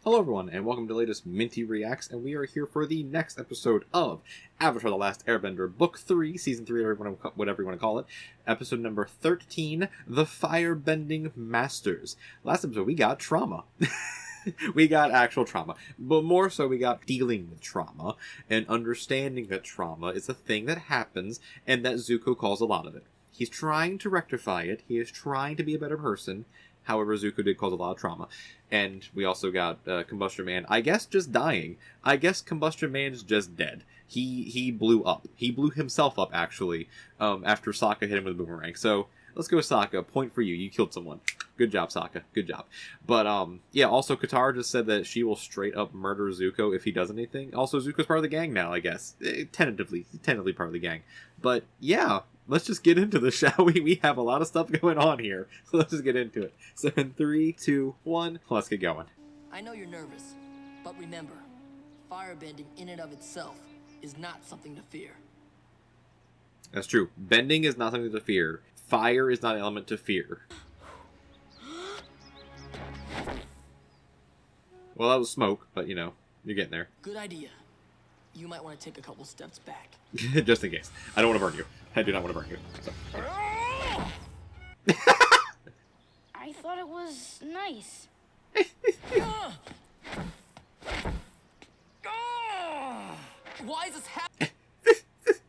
Hello everyone, and welcome to the latest Minty Reacts, and we are here for the next episode of Avatar the Last Airbender, Book 3, Season 3, whatever you want to call it, episode number 13, The Firebending Masters. Last episode, we got trauma. We got actual trauma, but more so we got dealing with trauma, and understanding that trauma is a thing that happens, and that Zuko calls a lot of it. He's trying to rectify it, he is trying to be a better person. However, Zuko did cause a lot of trauma. And we also got Combustion Man, I guess, just dying. I guess Combustion Man's just dead. He blew up. He blew himself up, actually, after Sokka hit him with a boomerang. So, let's go, Sokka. Point for you. You killed someone. Good job, Sokka. Good job. But, yeah, also, Katara just said that she will straight up murder Zuko if he does anything. Also, Zuko's part of the gang now, I guess. Tentatively part of the gang. But, yeah. Let's just get into this, shall we? We have a lot of stuff going on here. So let's just get into it. So in 3, 2, 1, let's get going. I know you're nervous, but remember, firebending in and of itself is not something to fear. That's true. Bending is not something to fear. Fire is not an element to fear. Well, that was smoke, but you know, you're getting there. Good idea. You might want to take a couple steps back. Just in case. I don't want to burn you. I do not want to burn you. So. I thought it was nice. Why is this happening?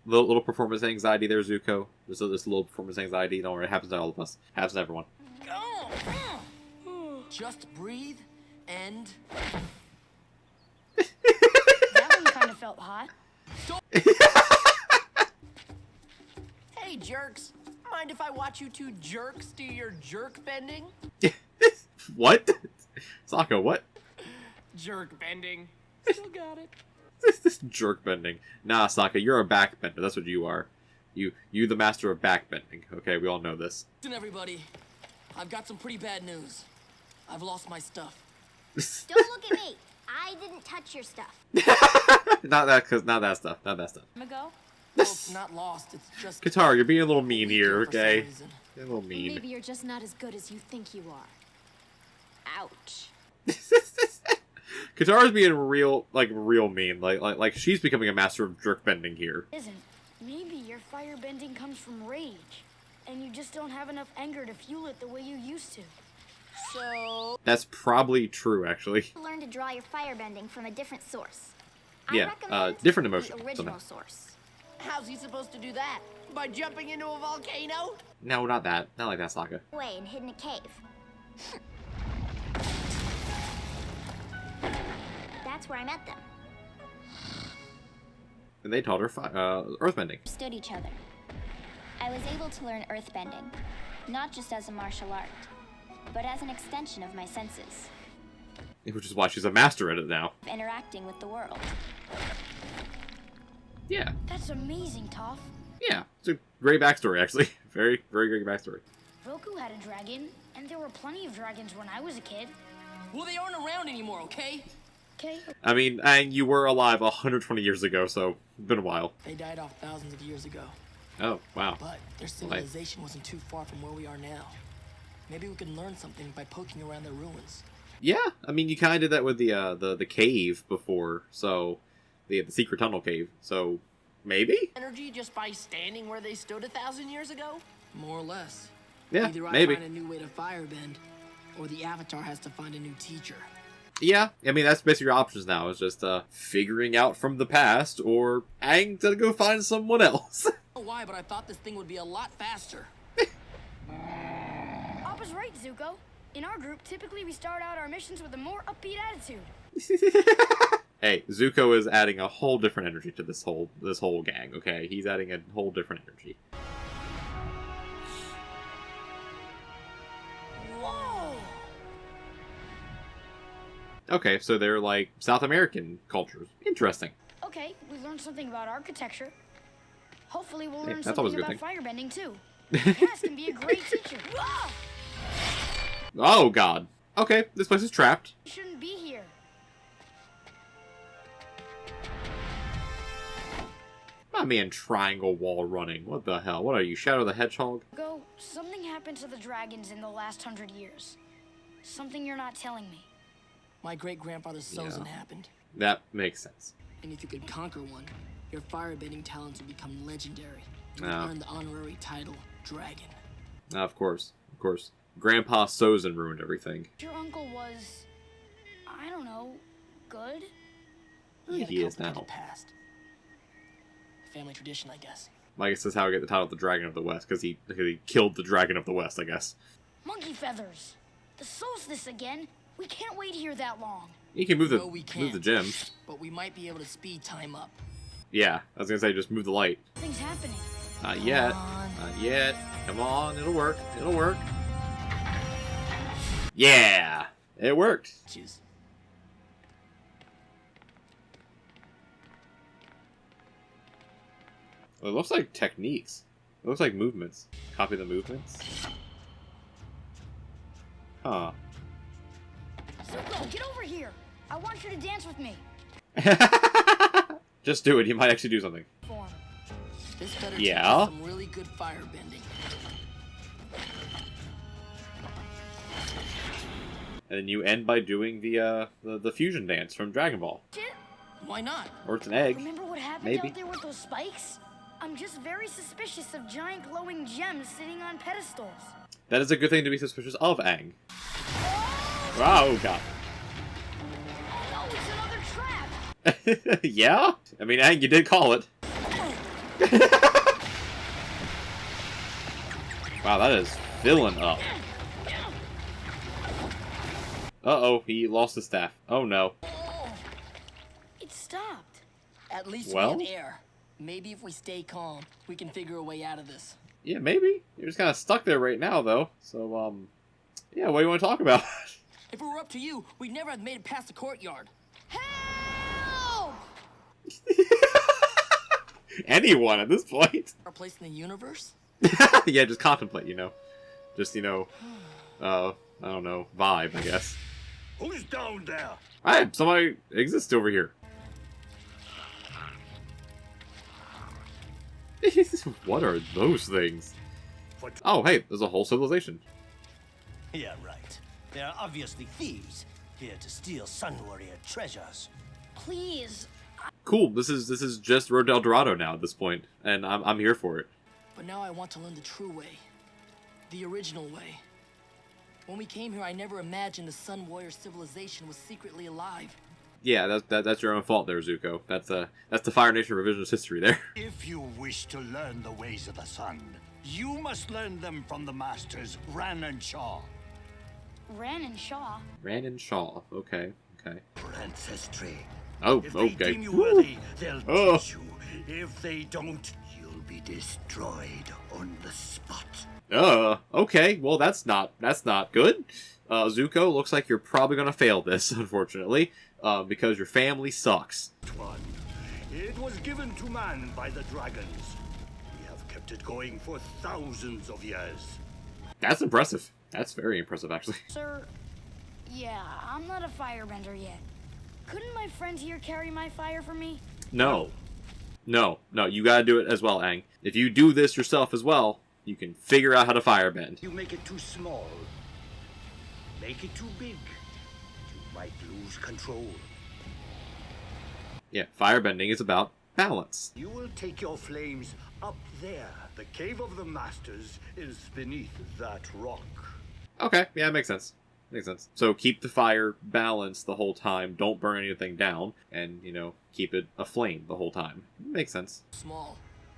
little performance anxiety there, Zuko. There's this little performance anxiety. Don't worry, it happens to all of us. It happens to everyone. Just breathe and... That one kind of felt hot. Hey, jerks. Mind if I watch you two jerks do your jerk bending? What? Sokka, what? Jerk bending. Still got it. This jerk bending. Nah, Sokka, you're a backbender. That's what you are. You the master of backbending. Okay, we all know this. Listen, everybody. I've got some pretty bad news. I've lost my stuff. Don't look at me. I didn't touch your stuff. Not that stuff. Not that stuff. Go. Well, it's not lost. It's just... Katara, you're being a little mean here, for some okay? reason. You're a little mean. Maybe you're just not as good as you think you are. Ouch. Katara's being real mean. Like she's becoming a master of jerk bending here. Isn't. Maybe your firebending comes from rage, and you just don't have enough anger to fuel it the way you used to. So... That's probably true, actually. Learn to draw your firebending from a different source. Yeah, I recommend different emotion. the original Somehow. source. How's he supposed to do that? By jumping into a volcano? No, not that. Not like that, Sokka. Away and hid in a cave. That's where I met them. And they taught her earthbending. Understood each other. I was able to learn earthbending, not just as a martial art, but as an extension of my senses, Which is why she's a master at it now. of interacting with the world. Yeah. That's amazing, Toph. Yeah. It's a great backstory, actually. Very, very great backstory. Roku had a dragon, and there were plenty of dragons when I was a kid. Well, they aren't around anymore, okay? Okay. I mean, Aang, you were alive 120 years ago, so it's been a while. They died off thousands of years ago. Oh, wow. But their civilization wasn't too far from where we are now. Maybe we can learn something by poking around their ruins. Yeah, I mean, you kind of did that with the cave before, so the secret tunnel cave. So maybe, Energy just by standing where they stood 1,000 years ago? More or less. yeah, Either I maybe, find a new way to firebend, or the Avatar has to find a new teacher. yeah. I mean, that's basically your options now. Is just figuring out from the past, or Aang to go find someone else. I don't know why, but I thought this thing would be a lot faster. Appa's right, Zuko. In our group, typically we start out our missions with a more upbeat attitude. Hey, Zuko is adding a whole different energy to this whole gang. Okay, he's adding a whole different energy. Whoa! Okay, so they're like South American cultures. Interesting. Okay, we learned something about architecture. Hopefully we'll Hey, learn that's always something a about good firebending, too. Cass can be a great teacher. Ah! Oh God. Okay, this place is trapped. You shouldn't be here. My man, triangle wall running. What the hell? What are you, Shadow the Hedgehog? Go, something happened to the dragons in the last 100 years. Something you're not telling me. My great-grandfather Sozin happened. That makes sense. And if you could conquer one, your firebending talents would become legendary. You would Oh. earn the honorary title, Dragon. Of course. Of course. Grandpa Sozin ruined everything. Your uncle was, I don't know, good? He had a He is complicated now. past. Family tradition, I guess. I guess that's how I get the title of the Dragon of the West, because he killed the Dragon of the West, I guess. Monkey feathers. The solstice again? We can't wait here that long. You can move the No, we move the can't. gym. But we might be able to speed time up. Yeah, I was gonna say just move the light. Things happening. Not yet. on. Not yet. Come on, it'll work. It'll work. Yeah, it worked. Jeez. Well, it looks like techniques. It looks like movements. Copy the movements. Huh. Zuko, get over here. I want you to dance with me. Just do it. You might actually do something. Form. This better Yeah? teach us some really good firebending. And then you end by doing the fusion dance from Dragon Ball. Shit. Why not? Or it's an egg. Remember what happened Maybe. out there with those spikes? I'm just very suspicious of giant glowing gems sitting on pedestals. That is a good thing to be suspicious of, Aang. Oh, God. Oh no, it's another trap! Yeah? I mean, Aang, you did call it. Wow, that is filling up. Uh-oh, he lost his staff. Oh, no. It stopped. At least Well? we have air. Maybe if we stay calm, we can figure a way out of this. Yeah, maybe. You're just kind of stuck there right now, though. So, yeah, what do you want to talk about? If it were up to you, we'd never have made it past the courtyard. Help! Anyone at this point. Our place in the universe? Yeah, just contemplate, you know. Just, you know, I don't know, vibe, I guess. Who's down there? Alright, somebody exists over here. What are those things? What? Oh, hey, there's a whole civilization. Yeah, right. They're obviously thieves, here to steal Sun Warrior treasures. Please. Cool, this is just Rodel Dorado now at this point, and I'm here for it. But now I want to learn the true way. The original way. When we came here, I never imagined the Sun Warrior civilization was secretly alive. Yeah, that's your own fault there, Zuko. That's the Fire Nation revisionist history there. If you wish to learn the ways of the sun, you must learn them from the masters Ran and Shaw. Ran and Shaw. Ran and Shaw. Okay. For ancestry. Oh, If they okay. deem you worthy, they'll Oh. teach you. If they don't, you'll be destroyed on the spot. Okay. Well, that's not good. Zuko, looks like you're probably gonna fail this, unfortunately, because your family sucks. One. It was given to man by the dragons. We have kept it going for thousands of years. That's impressive. That's very impressive, actually. Sir, yeah, I'm not a firebender yet. Couldn't my friend here carry my fire for me? No, you gotta do it as well, Aang. If you do this yourself as well, you can figure out how to firebend. You make it too small. Make it too big. You might lose control. Yeah, firebending is about balance. You will take your flames up there. The cave of the masters is beneath that rock. Okay, yeah, it makes sense. So keep the fire balanced the whole time. Don't burn anything down, and keep it aflame the whole time. Makes sense. Small.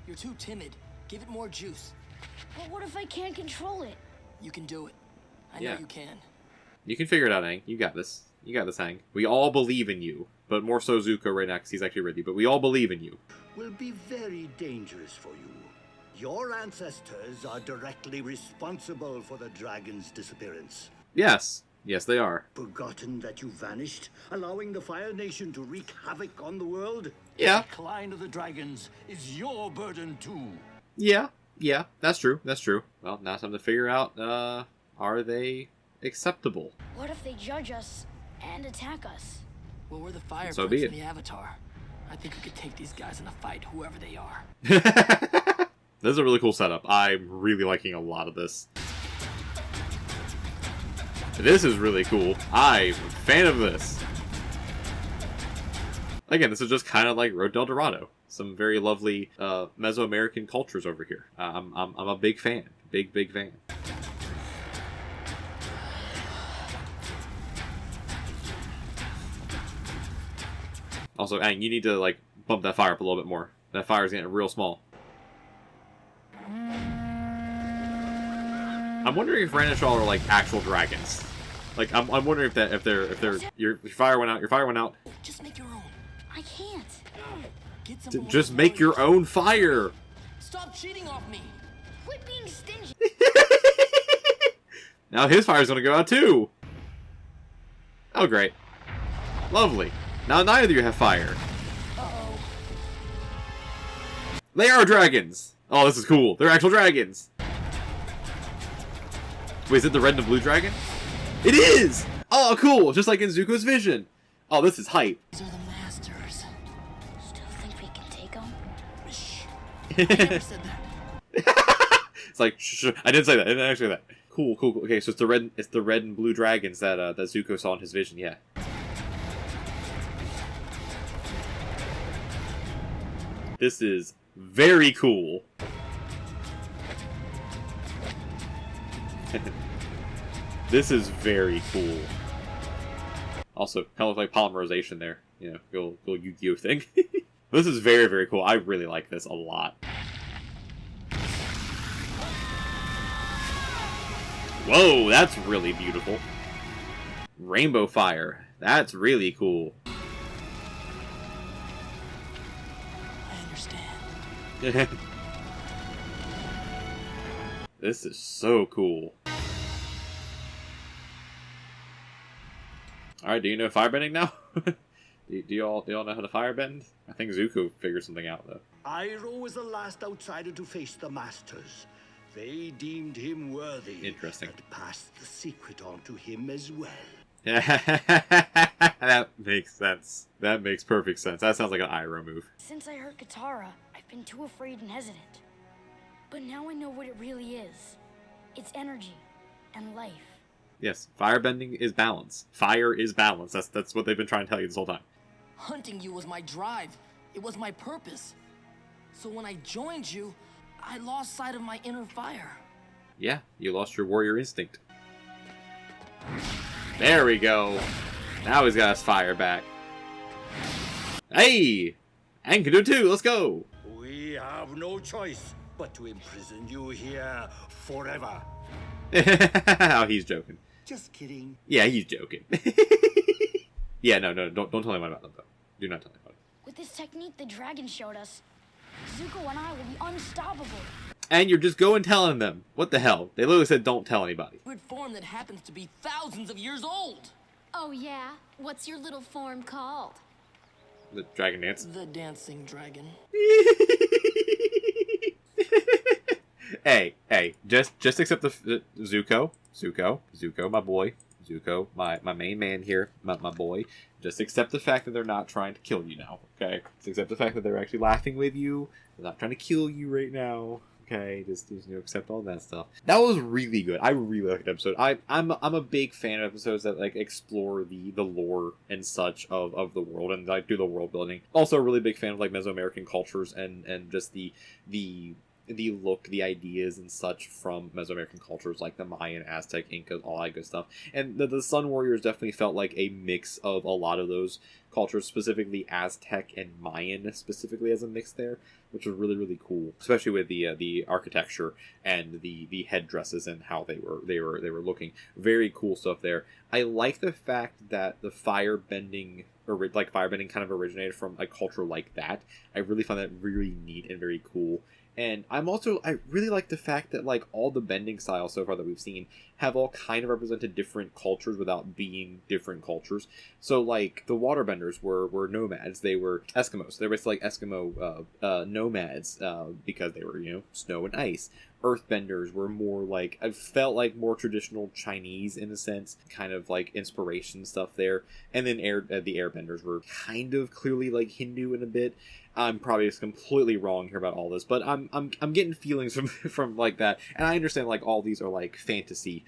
You're too timid. Give it more juice. But what if I can't control it? You can do it. I Yeah. know you can. You can figure it out, Aang. You got this. You got this, Aang. We all believe in you, but more so Zuko right now because he's actually with you. But we all believe in you. Will be very dangerous for you. Your ancestors are directly responsible for the dragon's disappearance. Yes, they are. Forgotten that you vanished, allowing the Fire Nation to wreak havoc on the world? Yeah. The decline of the dragons is your burden too. Yeah, that's true. Well, now it's time to figure out, are they acceptable? What if they judge us and attack us? Well, we're the fire So prince be in it. the Avatar. I think we could take these guys in a fight, whoever they are. This is a really cool setup. I'm really liking a lot of this. This is really cool. I'm a fan of this. Again, this is just kind of like Road del Dorado. Some very lovely Mesoamerican cultures over here. I'm a big fan. Big fan. Also, Aang, you need to like bump that fire up a little bit more. That fire's getting real small. I'm wondering if Ranishal are like actual dragons. Like I'm wondering if they're your fire went out. Your fire went out. Just make your own. I can't. Get some Just make your own fire. Stop cheating off me. Quit being stingy. Now his fire's gonna go out too. Oh great, lovely. Now neither of you have fire. Uh-oh. They are dragons. Oh, this is cool. They're actual dragons. Wait, is it the red and the blue dragon? It is! Oh, cool! Just like in Zuko's vision. Oh, this is hype. These are the masters. Still think we can take them? Shh. I never said that. It's like, shh, I didn't say that. I didn't actually say that. Cool. Okay, so it's the red and blue dragons that that Zuko saw in his vision. Yeah. This is very cool. This is very cool. Also, kind of like polymerization there. You know, go Yu-Gi-Oh thing. This is very cool. I really like this a lot. Whoa, that's really beautiful. Rainbow fire. That's really cool. I understand. This is so cool. Alright, do you know firebending now? do y'all know how to firebend? I think Zuko figured something out, though. Iroh was the last outsider to face the Masters. They deemed him worthy. Interesting. And passed the secret on to him as well. That makes sense. That makes perfect sense. That sounds like an Iroh move. Since I heard Katara, I've been too afraid and hesitant. But now I know what it really is. It's energy and life. Yes, firebending is balance. Fire is balance. That's what they've been trying to tell you this whole time. Hunting you was my drive. It was my purpose. So when I joined you, I lost sight of my inner fire. Yeah, you lost your warrior instinct. There we go. Now he's got his fire back. Hey! Aang can do it too, let's go! We have no choice but to imprison you here forever. Oh, he's joking. Just kidding. Yeah, he's joking. Yeah, no, don't tell anyone about that, though. Do not tell anyone. With this technique the dragon showed us, Zuko and I will be unstoppable. And you're just going telling them. What the hell? They literally said don't tell anybody. Weird form that happens to be thousands of years old. Oh yeah? What's your little form called? The dragon dance. The dancing dragon. Hey, just accept the Zuko, my boy. Zuko, my main man here, my boy. Just accept the fact that they're not trying to kill you now, okay? Just accept the fact that they're actually laughing with you. They're not trying to kill you right now, okay? Just accept all that stuff. That was really good. I really liked the episode. I'm a big fan of episodes that like explore the lore and such of the world and like do the world building. Also, a really big fan of like Mesoamerican cultures and just the look, the ideas and such from Mesoamerican cultures like the Mayan, Aztec, Inca, all that good stuff. And the Sun Warriors definitely felt like a mix of a lot of those cultures, specifically Aztec and Mayan specifically as a mix there, which was really cool, especially with the architecture and the headdresses and how they were looking. Very cool stuff there. I like the fact that the firebending kind of originated from a culture like that. I really found that really neat and very cool. And I really like the fact that like all the bending styles so far that we've seen have all kind of represented different cultures without being different cultures. So like the waterbenders were nomads. They were Eskimos. They were basically like Eskimo nomads because they were, snow and ice. Earthbenders were more like, I felt like more traditional Chinese in a sense, kind of like inspiration stuff there. And then the airbenders were kind of clearly like Hindu in a bit. I'm probably just completely wrong here about all this, but I'm getting feelings from like that, and I understand like all these are like fantasy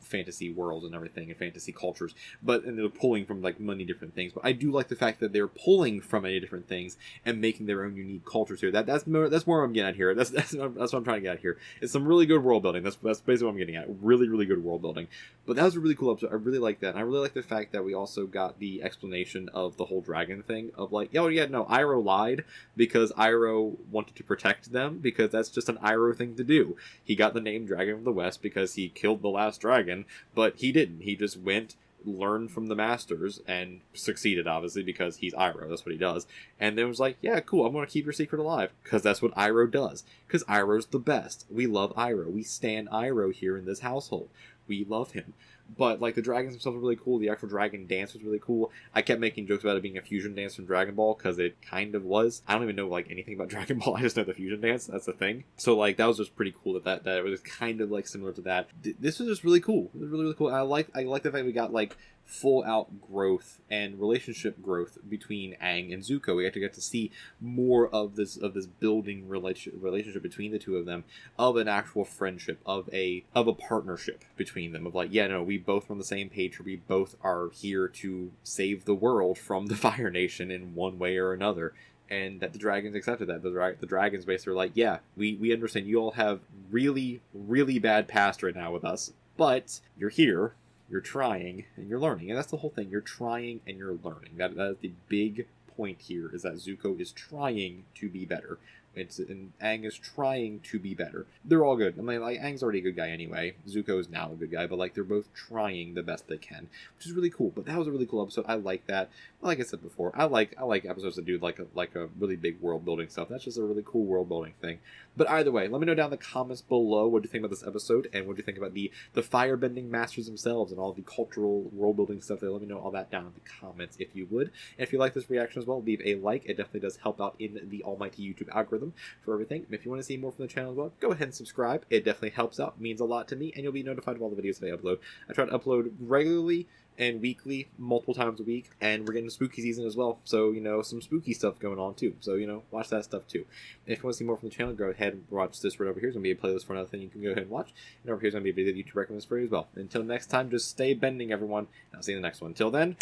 fantasy worlds and everything, and fantasy cultures, and they're pulling from like many different things. But I do like the fact that they're pulling from many different things and making their own unique cultures here. That's more I'm getting at here. That's what I'm trying to get at here. It's some really good world building. That's basically what I'm getting at. Really, really good world building. But that was a really cool episode. I really like that. And I really like the fact that we also got the explanation of the whole dragon thing of like, oh yeah, no, Iroh lied because Iroh wanted to protect them, because that's just an Iroh thing to do. He got the name Dragon of the West because he killed the last dragon, but he didn't. He just went, learned from the masters, and succeeded, obviously, because he's Iroh. That's what he does. And then was like, yeah, cool, I'm going to keep your secret alive, because that's what Iroh does. Because Iroh's the best. We love Iroh. We stand Iroh here in this household. We love him. But, like, the dragons themselves are really cool. The actual dragon dance was really cool. I kept making jokes about it being a fusion dance from Dragon Ball, because it kind of was. I don't even know, like, anything about Dragon Ball. I just know the fusion dance. That's the thing. So, like, that was just pretty cool that it was kind of, like, similar to that. This was just really cool. It was really, really cool. I like the fact we got, like, full out growth and relationship growth between Aang and Zuko. We get to see more of this building relationship between the two of them, of an actual friendship, of a partnership between them, of like, yeah, no, we both on the same page, we both are here to save the world from the Fire Nation in one way or another. And that the dragons accepted that. The dragons basically were like, yeah, we understand you all have really, really bad past right now with us, but you're here, you're trying, and you're learning. And that's the whole thing. You're trying and you're learning. That is the big point here, is that Zuko is trying to be better. And Aang is trying to be better. They're all good. I mean, like, Aang's already a good guy anyway. Zuko is now a good guy, but, like, they're both trying the best they can, which is really cool. But that was a really cool episode. I like that. Like I said before, I like episodes that do, like a really big world-building stuff. That's just a really cool world-building thing. But either way, let me know down in the comments below what you think about this episode, and what you think about the Firebending Masters themselves, and all the cultural world-building stuff there. Let me know all that down in the comments if you would. And if you like this reaction as well, leave a like. It definitely does help out in the almighty YouTube algorithm for everything. And if you want to see more from the channel as well, go ahead and subscribe. It definitely helps out, means a lot to me, and you'll be notified of all the videos that I upload. I try to upload regularly and weekly, multiple times a week, and we're getting spooky season as well, so, you know, some spooky stuff going on too, so, you know, watch that stuff too. And if you want to see more from the channel, go ahead and watch this right over here. It's going to be a playlist for another thing you can go ahead and watch, and over here is going to be a video that YouTube recommends for you as well. Until next time, just stay bending, everyone, and I'll see you in the next one. Until then,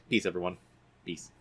peace, everyone. Peace.